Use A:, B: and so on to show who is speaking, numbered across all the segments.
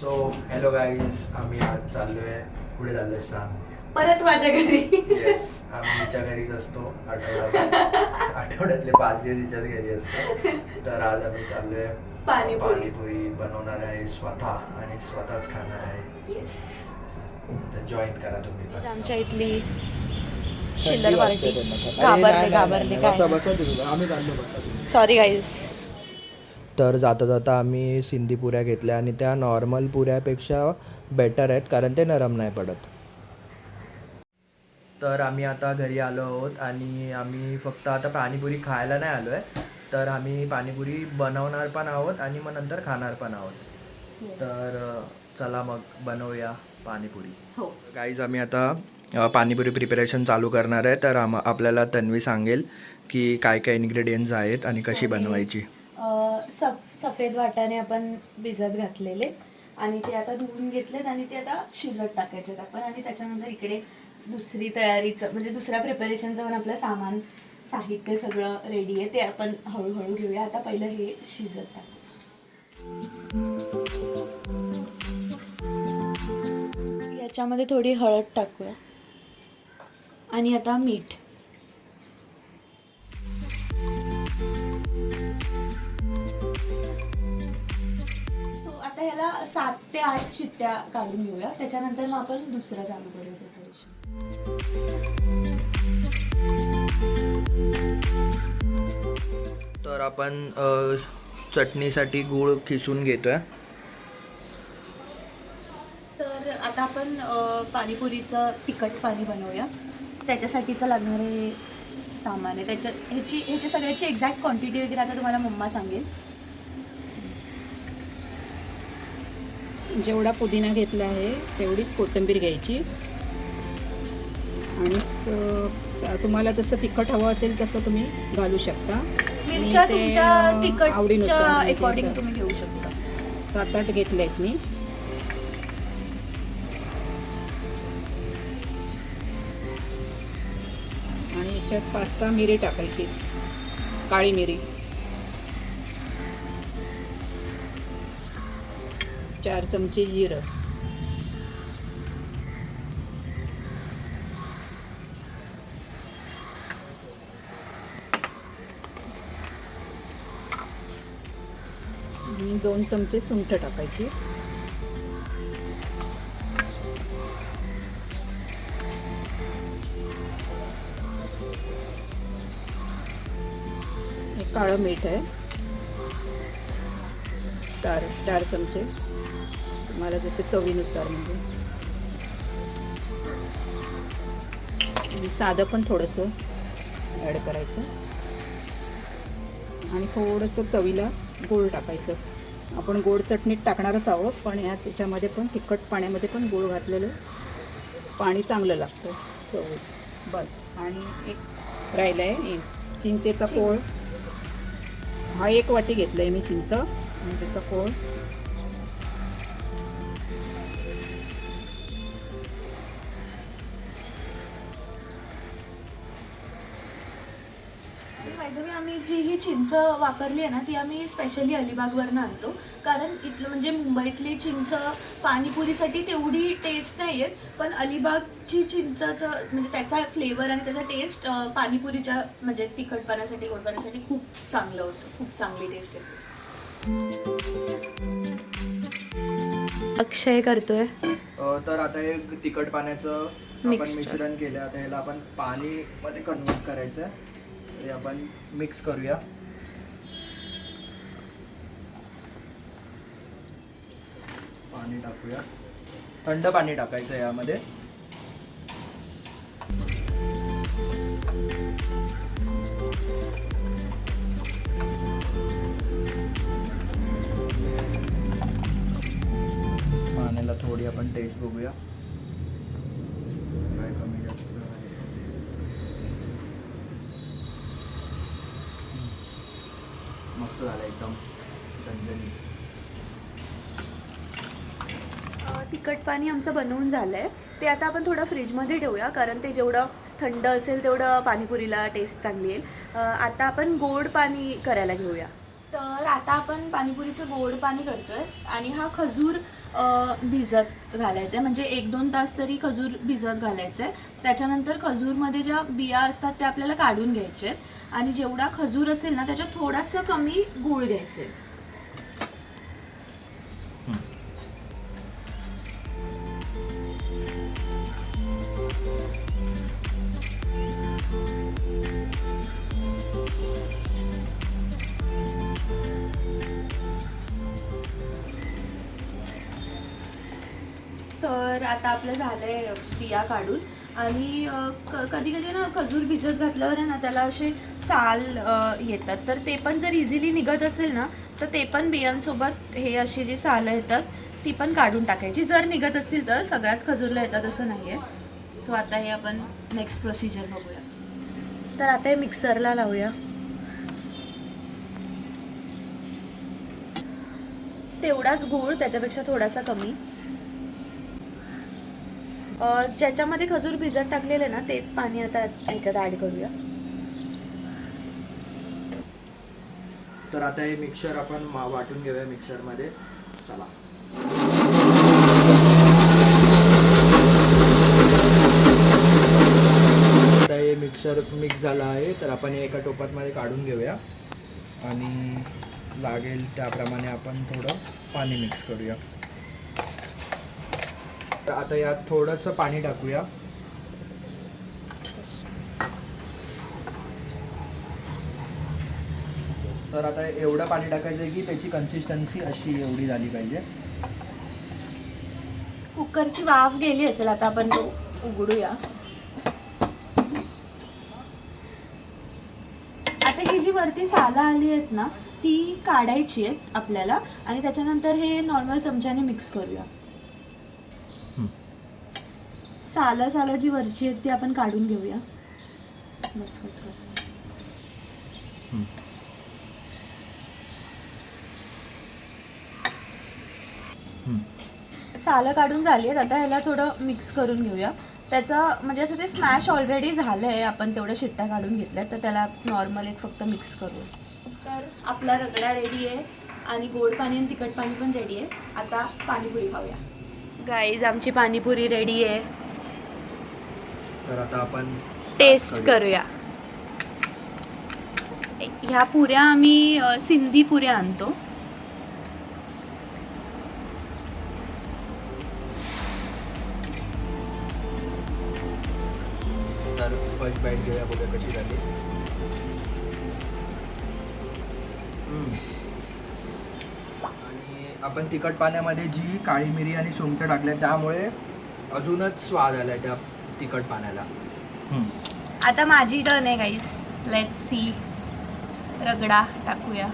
A: So hello guys, आम्ही आज चाललोय पुढे चाललोय सांग
B: परत माझ्या घरी.
A: येस, आम्ही हिच्या घरीच असतो आठवड्यातले 5 दिवस हिच्याच घरी असतो. तर आज आम्ही चाललोय पाणीपुरी बनवणार आहे स्वतः आणि स्वतःच खाणार आहे.
B: येस,
A: तर जॉईन करा तुम्ही पण.
B: आमच्या इथली चिल्लर पार्टी. घाबरले काय सॉरी गाईज.
A: तर जाता जाता आम्ही सिंधी पुऱ्या घेतल्या आणि त्या नॉर्मल पुऱ्यापेक्षा बेटर आहेत कारण ते नरम नाही पडत. तर आम्ही आता घरी आलो आहोत आणि आम्ही फक्त आता पाणीपुरी खायला नाही आलो आहे, तर आम्ही पाणीपुरी बनवणार पण आहोत आणि मग नंतर खाणार पण आहोत. तर चला मग बनवूया पाणीपुरी.
B: हो
A: गाईज, आम्ही आता पाणीपुरी प्रिपरेशन चालू करणार आहे. तर आपल्याला तन्वी सांगेल की काय काय इन्ग्रेडियंट्स आहेत आणि कशी बनवायची.
B: सफेद वाटाणे आपण भिजत घातलेले आणि ते आता धुवून घेतलेत आणि ते आता शिजत टाकायचे आपण. आणि त्याच्यानंतर इकडे दुसरी तयारीचं म्हणजे दुसऱ्या प्रिपरेशनचं पण आपलं साहित्य सगळं रेडी आहे, ते आपण हळूहळू घेऊया. आता पहिलं हे शिजत टाकू. याच्यामध्ये थोडी हळद टाकूया आणि आता मीठ. आता ह्याला 7 ते 8 शिट्ट्या काढून घेऊया. त्याच्यानंतर मग आपण दुसरं चालू करूया प्रिपरेशन.
A: तर आपण चटणीसाठी गूळ खिसून घेतोय.
B: तर आता आपण पाणीपुरीचं तिखट पाणी बनवूया. त्याच्यासाठीचं लागणारे सामान आहे. ह्याची सगळ्याची एक्झॅक्ट क्वांटिटी वगैरे आता तुम्हाला मम्मा सांगेल.
C: जेवढा पुदिना घेतला आहे तेवढीच कोथिंबीर घ्यायची आणि तुम्हाला जसं तिखट हवं असेल तसं तुम्ही घालू शकता.
B: मिरच्या तुमच्या तिखटच्या
C: आवडीनुसार
B: अकॉर्डिंग तुम्ही घेऊ शकता.
C: 7-8 घेतले आहेत मी. आणि याच्यात 5-6 मिरी टाकायची, काळी मिरी. 4 चमचे जिरं. आणि 2 चमचे सुंठ टाकायची. हे काळं मीठ आहे, 4 चमचे, तुम्हाला जसे चवीनुसार. म्हणजे आणि साधं पण थोडंसं ॲड करायचं आणि थोडंसं चवीला गूळ टाकायचं. आपण गोड चटणीत टाकणारच आहोत, पण त्याच्यामध्ये पण तिखट पाण्यामध्ये पण गूळ घातलेलं पाणी चांगलं लागतं चव. बस. आणि एक राहिलं आहे चिंचेचा कोळ. हा 1 वाटी घेतला आहे मी चिंच आणि त्याचा कोळ.
B: आम्ही जी ही चिंच वापरली आहे ना, ती आम्ही स्पेशली अलिबागवरनं आणतो. कारण इथलं म्हणजे मुंबईतली चिंच पाणीपुरीसाठी तेवढी टेस्ट नाही येत, पण अलिबागची चिंचचं म्हणजे त्याचा फ्लेवर आणि त्याचा टेस्ट पाणीपुरीच्या म्हणजे तिखटपणासाठी गोडपणासाठी खूप चांगलं होतं. खूप चांगली टेस्ट येते. अक्षय करतोय.
A: तर आता हे तिखट पाण्याचं आपण मिश्रण केलं. आता ह्याला आपण पाणी मध्ये कन्वर्ट करायचं आहे. हे आपण मिक्स करूया. पाणी टाकूया, थंड पाणी टाकायचं यामध्ये. पाण्याला थोडी आपण टेस्ट बघूया काय कमी जास्त आहे. मस्त झालं, एकदम झणझणीत.
B: तिखट पाणी आमचं बनवून झालं आहे. ते आता आपण थोडं फ्रीजमध्ये ठेवूया, कारण ते जेवढं थंड असेल तेवढं पाणीपुरीला टेस्ट चांगली येईल. आता आपण गोड पाणी करायला घेऊया. तर आता आपण पाणीपुरीचं गोड पाणी करतोय आणि हा खजूर भिजत घालायचा आहे, म्हणजे 1-2 तास तरी खजूर भिजत घालायचं आहे. त्याच्यानंतर खजूरमध्ये ज्या बिया असतात त्या आपल्याला काढून घ्यायचे आहेत आणि जेवढा खजूर असेल ना त्याच्यात थोडासा कमी गूळ घ्यायचे. तर आता आपलं झालंय बिया काढून आणि कधी कधी ना खजूर भिजत घातल्यावर आहे ना त्याला असे साल येतात, तर ते पण जर इझिली निघत असेल ना तर ते पण बियांसोबत हे अशी जी सालं येतात ती पण काढून टाकायची, जर निघत असतील तर. सगळ्याच खजूरला येतात असं नाही आहे. सो आता हे आपण नेक्स्ट प्रोसिजर बघूया. तर आता हे मिक्सरला लावूया. तेवढाच गूळ, त्याच्यापेक्षा थोडासा कमी. ज्याच्यामध्ये खजूर भिजत टाकलेले ना तेच पाणी आता ह्याच्यात ॲड करूया.
A: तर आता हे मिक्सर आपण वाटून घेऊया मिक्सरमध्ये. चला. आता हे मिक्सर मिक्स झालं आहे, तर आपण हे एका टोपातमध्ये काढून घेऊया आणि लागेल त्याप्रमाणे आपण थोडं पाणी मिक्स करूया. तर आता यात थोडंसं पाणी टाकूया. तर आता एवढं पाणी टाकायचं आहे की त्याची कन्सिस्टन्सी अशी एवढी झाली पाहिजे.
B: कुकरची वाफ गेली असेल, आता आपण तो उघडूया. आता ही जी वरती सालं आली आहेत ना ती काढायची आहेत आपल्याला आणि त्याच्यानंतर हे नॉर्मल चमच्याने मिक्स करूया. सालं जी वरची आहेत ती आपण काढून घेऊया. बस कट कर. सालं काढून झाली आहेत. आता ह्याला थोडं मिक्स करून घेऊया. त्याचं म्हणजे असं ते स्मॅश ऑलरेडी झालं आहे, आपण तेवढ्या शिट्ट्या काढून घेतल्या, तर त्याला नॉर्मल एक फक्त मिक्स करू. तर आपला रगडा रेडी आहे आणि गोड पाणी आणि तिखट पाणी पण रेडी आहे. आता पाणीपुरी खाऊया. गाईज, आमची पाणीपुरी रेडी आहे.
A: तर आता आपण
B: टेस्ट करूया. ह्या पुऱ्या आम्ही सिंधी पुऱ्या आणतो.
A: तर फर्स्ट बाईट घेऊया, बघूया कशी झाली. आणि आपण तिखट पाण्यामध्ये जी काळी मिरी आणि सुंठ टाकले त्यामुळे अजूनच स्वाद आलाय त्या तिखट पाण्याला.
B: आता माझी टर्न आहे गाईस. Let's see. रगडा टाकूया.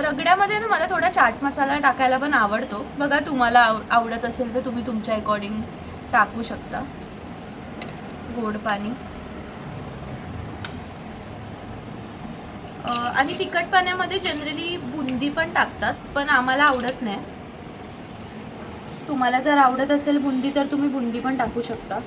B: रगड्यामध्ये ना मला थोडा चाट मसाला टाकायला पण आवडतो. बघा, तुम्हाला आवडत असेल तर तुम्ही तुमच्या अकॉर्डिंग टाकू शकता. गोड पाणी आणि तिखट पाण्यामध्ये जनरली बुंदी पण टाकतात, पण आम्हाला आवडत नाही. तुम्हाला जर आवडत असेल बुंदी तर तुम्ही बुंदी पण टाकू शकता.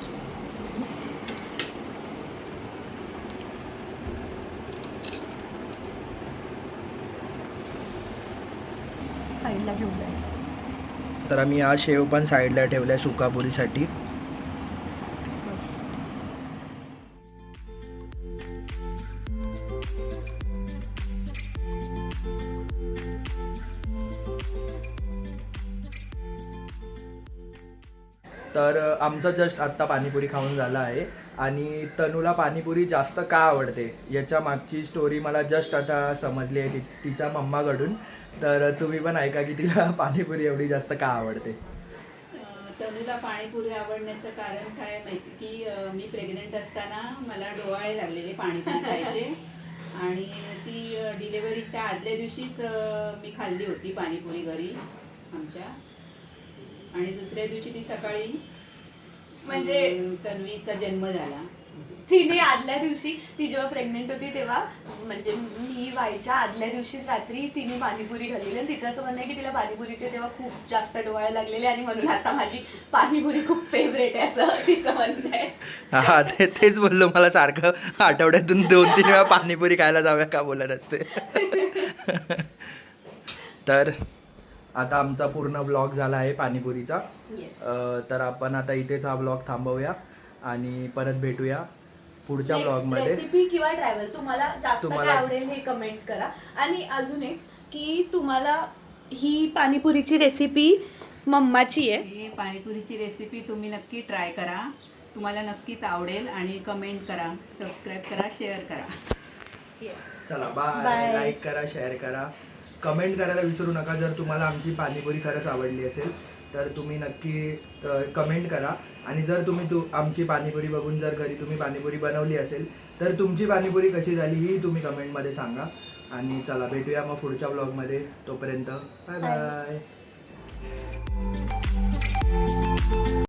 B: साईडला घेऊया.
A: तर आम्ही हा शेव पण साईडला ठेवलाय सुकापुरीसाठी. तर आमचं जस्ट आत्ता पाणीपुरी खाऊन झालं आहे आणि तनूला पाणीपुरी जास्त का आवडते याच्या मागची स्टोरी मला जस्ट आता समजली आहे तिच्या मम्माकडून. तर तुम्ही पण ऐका की तिला पाणीपुरी एवढी जास्त का आवडते.
C: तनूला पाणीपुरी आवडण्याचं कारण काय माहिती की मी प्रेग्नंट असताना मला डोहाळे लागलेले पाणीपुरी खायचे आणि ती डिलेव्हरीच्या आदल्या दिवशीच मी खाल्ली होती पाणीपुरी घरी आमच्या. आणि दुसऱ्या दिवशी ती सकाळी म्हणजे तन्वीचा जन्म झाला
B: तिने आदल्या दिवशी ती जेव्हा प्रेग्नेंट होती तेव्हा म्हणजे मी व्हायच्या आदल्या दिवशीच रात्री तिने पाणीपुरी खाल्लेली आणि तिचं असं म्हणणं आहे की तिला पाणीपुरीचे तेव्हा खूप जास्त डोळे लागलेले आणि म्हणून आता माझी पाणीपुरी खूप फेवरेट आहे असं तिचं म्हणणं आहे.
A: हा तेच बोललो, मला सारखं आठवड्यातून 2-3 वेळा पाणीपुरी खायला जाऊया का बोलत असते. तर आता आमचा पूर्ण ब्लॉग झाला आहे पाणीपुरीचा.
B: Yes.
A: तर आपण आता इथेच हा ब्लॉग थांबवूया आणि परत भेटूया पुढच्या ब्लॉगमध्ये.
B: रेसिपी किंवा ट्रॅव्हल तुम्हाला जास्त काय आवडेल हे कमेंट करा. आणि अजून एक की तुम्हाला ही पाणीपुरीची रेसिपी मम्माची आहे.
C: ही पाणीपुरीची रेसिपी तुम्ही नक्की ट्राय करा, तुम्हाला नक्कीच आवडेल आणि कमेंट करा, सबस्क्राईब करा, शेअर करा.
A: चला बाय.
B: Bye.
A: लाईक करा, शेअर करा, कमेंट करायला विसरू नका. जर तुम्हाला आमची पाणीपुरी खरंच आवडली असेल तर तुम्ही नक्की कमेंट करा. आणि जर तुम्ही आमची पाणीपुरी बघून जर घरी तुम्ही पाणीपुरी बनवली असेल तर तुमची पाणीपुरी कशी झाली ही तुम्ही कमेंटमध्ये सांगा. आणि चला भेटूया मग पुढच्या ब्लॉगमध्ये. तोपर्यंत बाय बाय.